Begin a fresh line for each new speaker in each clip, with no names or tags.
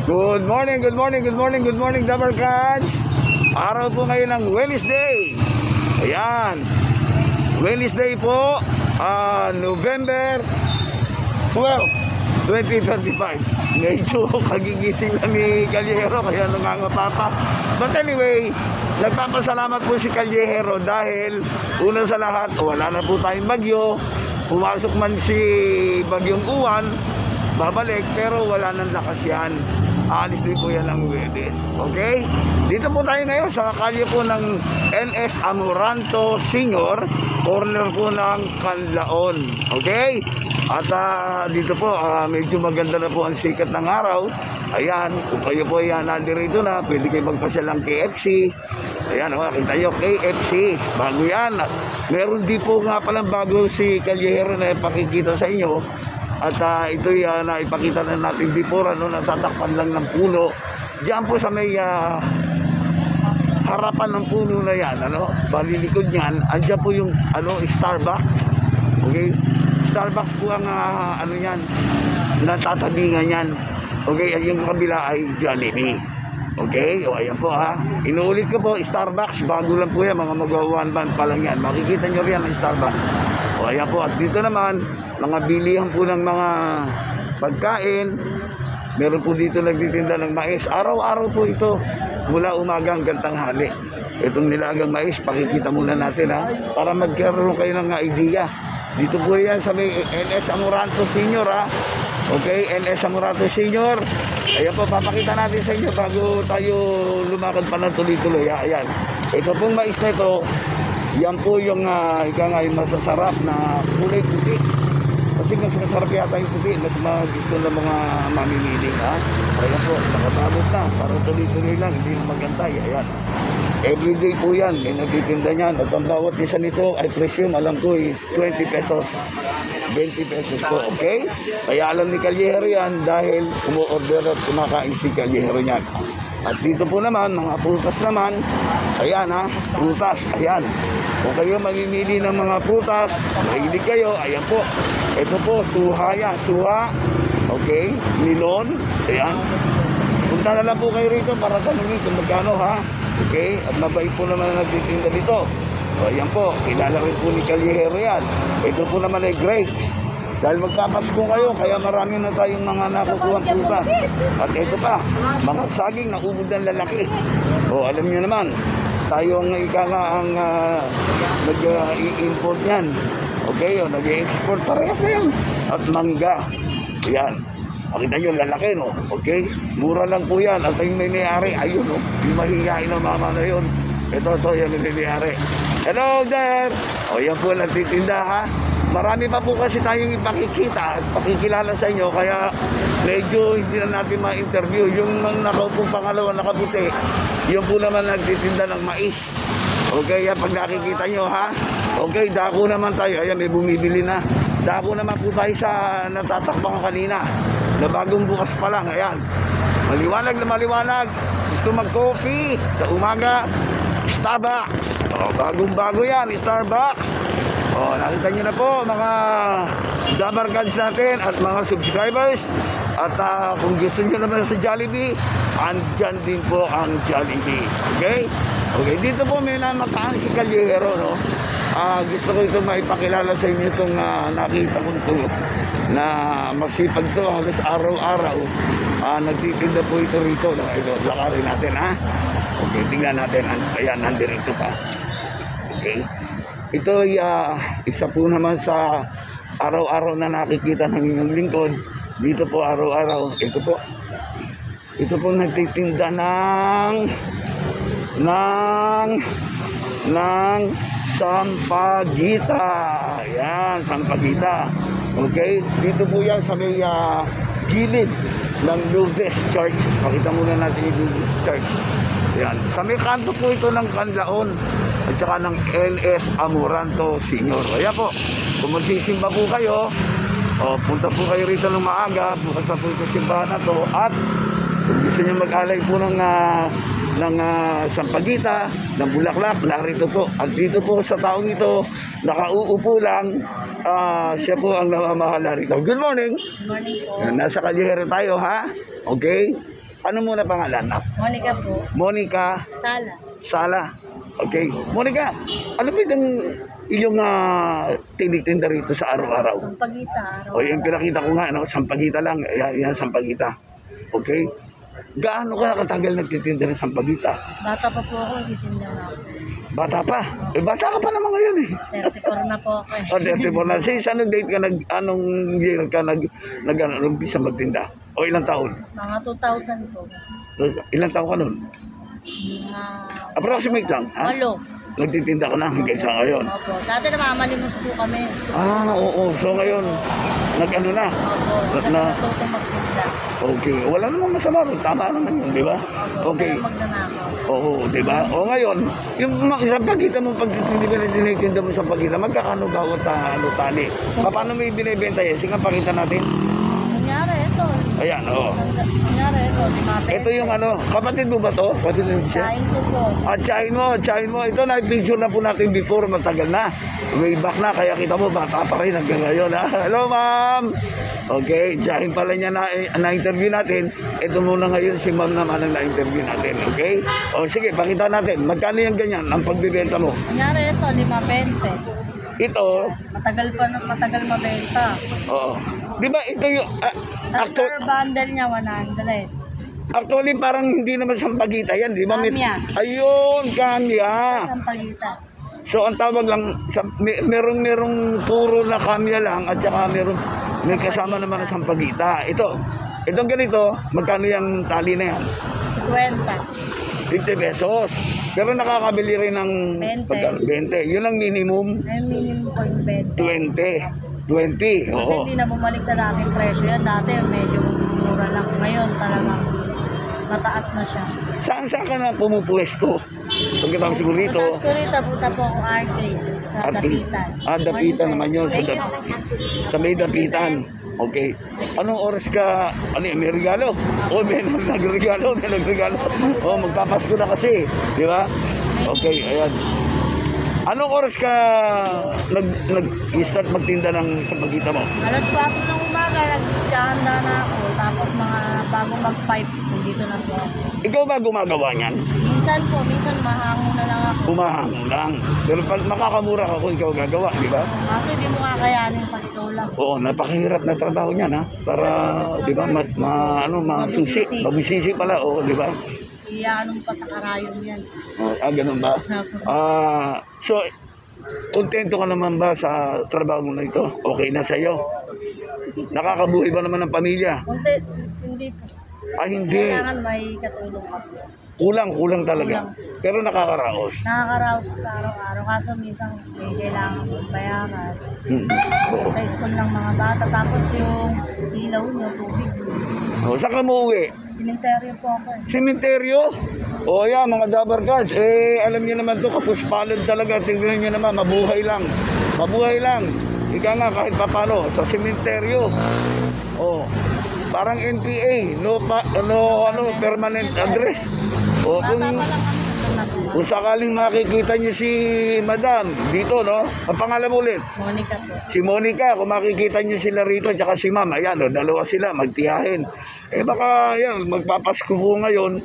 Good morning, good morning, good morning, good morning, Dabarkans. Araw po ngayon ng Wednesday. Ayan, Wednesday po, November 12, 2025. Medyo kagigising na ni Callejero kaya nangangapapa. But anyway, nagpapasalamat po si Callejero dahil una sa lahat, wala na po tayong bagyo. Pumasok man si Bagyong Uwan, babalik, pero wala nang lakas yan. Aalis din po yan ng Webes. Okay? Dito po tayo ngayon sa kalye po ng NS Amoranto Senior, corner po ng Canlaon. Okay? At dito po, medyo maganda na po ang sikat ng araw. Ayan, kung kayo po yan nandirito na, pwede kayo magpasya ng KFC. Ayan, nakita nyo, KFC. Bago yan. Meron din po nga palang bago si Callejero na pakikita sa inyo. At ito'y naipakita na natin before, natatakpan lang ng puno. Diyan po sa may harapan ng puno na yan, balilikod niyan, andyan po yung Starbucks. Okay? Starbucks po ang yan, natatabingan yan. Okay, at yung kabila ay Jollibee. Okay, o ayan po inuulit ko po, Starbucks, bago lang po yan, mga mag-1 month pa lang yan. Makikita nyo rin ang Starbucks. O ayan po, at dito naman, mga bilihan po ng mga pagkain. Meron po dito nagtitinda ng mais. Araw-araw po ito, mula umaga hanggang tanghali. Itong nilagang mais, pakikita muna natin para magkaroon kayo ng idea. Dito po yan sa may NS Amoranto Senior Okay, NS Amoranto Senior. Ayan po, papakita natin sa inyo bago tayo lumakad pa ng tuloy-tuloy. Ayan. Ito pong mais na ito, yan po yung yung masasarap na kulay puti. Kasi mas masarap yata yung puti, mas gusto ng mga mamimili. Ayan po, nakabalot na, para tuloy-tuloy lang, hindi na magantay. Ayan. Everyday po yan, may nagtitinda niyan. At ang bawat isa nito, I presume, alam ko, 20 pesos. 20 pesos po, okay? Kaya alam ni Callejero yan dahil umu-order at kumakain si Callejero niyan. At dito po naman, mga prutas naman, ayan prutas, ayan. Kung kayo mamimili ng mga prutas, mahilig kayo, ayan po. Ito po, suha, okay? Melon, ayan. Punta na lang po kayo rito para tanungin kung magkano okay? At mabait po naman na nagtitinda dito. So, ayan po, kilala rin po ni Callejero yan. Ito po naman ay grapes. Dahil magpapasko kayo, kaya marami na tayong mga nakukuhang prutas. At ito pa, mga saging na ubod ng lalaki. O, alam nyo naman, tayo ang nag-i-import yan. Okay, nag-i-export, parehas na yan. At mangga, yan. Makita nyo, lalaki, okay? Mura lang po yan. At yung may-ari, ayun, yung mahihain ng mama na yun. Ito, yan yung may-ari. Hello there! O, yan po, nagtitinda, Marami pa po kasi tayong ipakikita at pakikilala sa inyo, kaya medyo hindi na natin ma-interview. Yung nakaupong pangalawa, nakaputi, yung po naman nagtitinda ng mais. Okay, pag nakikita nyo, Okay, dako naman tayo. Ayan, may bumibili na. Dako naman po tayo sa natatakbang kanina, na bagong bukas pa lang. Ayan, maliwanag na maliwanag. Gusto mag-coffee sa umaga, Starbucks. Bagong-bago yan, Starbucks. Nakita nyo na po mga Dabarkans natin at mga subscribers. At kung gusto nyo naman sa Jollibee, andyan din po ang Jollibee. Okay? Okay, dito po may namataan si Callejero, gusto ko ito maipakilala sa inyo itong nakita ko ito na masipag to halos araw-araw. Nagtitinda po ito rito. Ito, lakarin natin, Okay, tingnan natin. Ayan, nandirito pa. Okay. Ito ay isa po naman sa araw-araw na nakikita ng inyong lingkod. Dito po araw-araw. Ito po nagtitinda ng sampagita. Ayan, sampagita. Okay, dito po yan sa may gilid ng Lourdes Church. Pakita muna natin yung Lourdes Church. Ayan, sa may kanto po ito ng Canlaon at saka ng NS Amoranto Senior. Kaya po, kung magsisimba po kayo, punta po kayo rito ng maaga, bukas na po ito simbahan na to. At kung gusto nyo mag-alay po ng sampagita, ng bulaklak, narito po. At dito po sa taong ito, nakauupo lang, siya po ang namamahala rito. Good morning!
Good morning po.
Nasa Callejero tayo, Okay? Ano muna pangalan?
Monica po.
Monica
Sala.
Sala. Okay. Monica, ano ba yung inyong tinitinda rito sa araw-araw?
Sampagita.
O yung pinakita ko nga, sampagita lang. Yan, sampagita. Okay? Gaano ka nakatagal nagtitinda ng sampagita?
Bata pa po ako, titinda na ako.
Bata pa. Bata ka pa naman ngayon eh.
34 na po ako eh.
O, 34 na. Since anong date ka, anong year ka nag-umpisa magtinda? O ilang taon?
Mga 2000 po.
Ilang taon ka nun?
Mga
Approximate lang, ha?
8.
Nagtitinda ka na hanggang sa ngayon.
Opo. Dati namamalimos po kami.
Oo. So ngayon, nag-ano na?
Opo. Kasi
Na-
natutong magtinda.
Okay. Wala namang masama ron. Tama naman yun, di ba?
Opo.
Okay.
Kaya magnanakaw.
Oo, di ba? O ngayon, yung sa pagkita mo, pag tinitinda mo sa pagkita, magkakano bawat tali? Paano mo ibinibenta yan? Sige, pakita natin.
Nangyari ito.
Ayan, oo.
Nangyari ito.
Ito yung kapatid mo ba to? Kapatid mo siya?
Kain ko po.
Tsahin mo. Ito na-picture na po natin before, matagal na. Way back na, kaya kita mo, bata pa rin hanggang ngayon. Ha? Hello, ma'am! Okay, tsahin pala niya na-interview natin. Ito muna ngayon, si ma'am naman ang na-interview natin. Okay? O sige, pakita natin. Magkano yung ganyan, ang pagbibenta mo?
Nangyari ito, 5.20.
Ito,
Matagal mabenta.
oo. Di ba ito yung,
After bundle niya, 100.
actually parang hindi naman sampagita yan, di ba?
Kamya.
Ayun, kamya.
Sampagita.
So ang tawag lang, merong puro na kamya lang at saka may kasama naman na sampagita. Itong ganito, magkano yung tali na yan?
50.
50 pesos. Pero nakakabili rin ng
20.
20. Yun ang minimum,
Ay, minimum po yung 20.
20.
Kasi
Oo.
hindi na bumalik sa dating presyo yan. Dati medyo mura lang. Ngayon talagang mataas na siya.
Saan ka na pumupwesto? Pagkatapos siguro rito,
Tapos ko rito, punta po akong arcade sa Dapitan.
Dapitan naman yun.
Thank you.
Sa may Dapitan. Okay. Anong oras ka, may regalo? May nagregalo. Magpapasko na kasi. Di ba? Okay, ayan. Anong oras ka nag-start magtinda ng sampagita mo?
Alas 4 ng umaga, nagkahanda na ako. Tapos mga bago mag-5, nandito na po ako.
Ikaw ba gumagawa niyan?
Minsan mahango na lang ako.
Humahango lang. Pero pag makakamura ka kung ikaw gagawa, di ba?
Kaso hindi mo kakayanin pag ikaw lang.
Oo, napakahirap na trabaho niyan, ha? Para, di ba, masusi. Mabisisi pala, oo, di ba?
Iyaano mo pa sa karayon yan.
Ganun ba? So, kontento ka naman ba sa trabaho mo na ito? Okay na sa'yo? Nakakabuhay ba naman ng pamilya?
Hindi po.
Hindi.
Kailangan may katulong ka po.
Kulang talaga. Pero nakakaraos.
Nakakaraos ko sa araw-araw. Kaso minsan may kailangan kong bayaran.
Oo.
Sa school ng mga bata. Tapos yung ilaw niyo, tubig.
Saan ka mo uwi?
Simenteryo po ako eh.
Sementeryo? O yan, mga Dabar Cards. Alam niyo naman to, kapuspalad talaga. Tingnan niyo naman, mabuhay lang. Mabuhay lang. Ika nga kahit papano, sa sementeryo. Parang NPA, permanent address.
Bata pa lang kami.
Kung sakaling makikita niyo si Madam dito, no? Ang pangalan mo ulit?
Monica po.
Si Monica, kung makikita niyo sila rito, tsaka si Ma'am, ayan, dalawa sila, magtiyahin. Baka, yan, magpapasko po ngayon.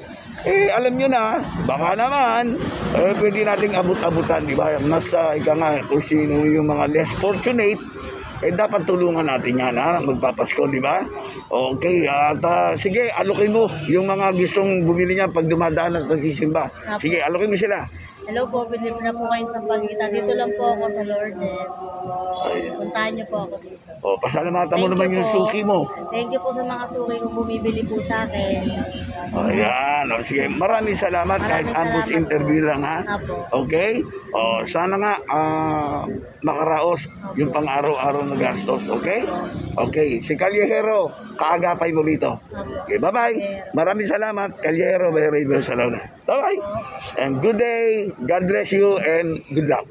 Alam niyo na, baka naman, pwede nating abot-abutan, di ba? Nasa, ika nga, kung sino yung mga less fortunate, dapat tulungan natin yan, ha? Magpapasko, di ba? Okay, at sige, alokin mo yung mga gustong bumili niya pag dumadaan at nagsisimba. Sige, alokin mo sila.
Hello po, bilib na po kayo sa Sampagita. Dito lang po ako sa Lourdes. Puntahan niyo po ako dito.
Pasalamatan mo naman yung
po.
suki mo.
Thank you po sa mga suki kung bumibili po sa akin.
Ayan, sige, maraming salamat kahit ambus interview lang, ha?
Apo.
Okay? Sana nga makaraos yung pang-araw-araw na gastos, okay? Okay, si Calyejero, kaagapay mo rito. Okay, bye-bye. Maraming salamat, Calyejero, by Radio Salona. Bye-bye. And good day, God bless you, and good luck.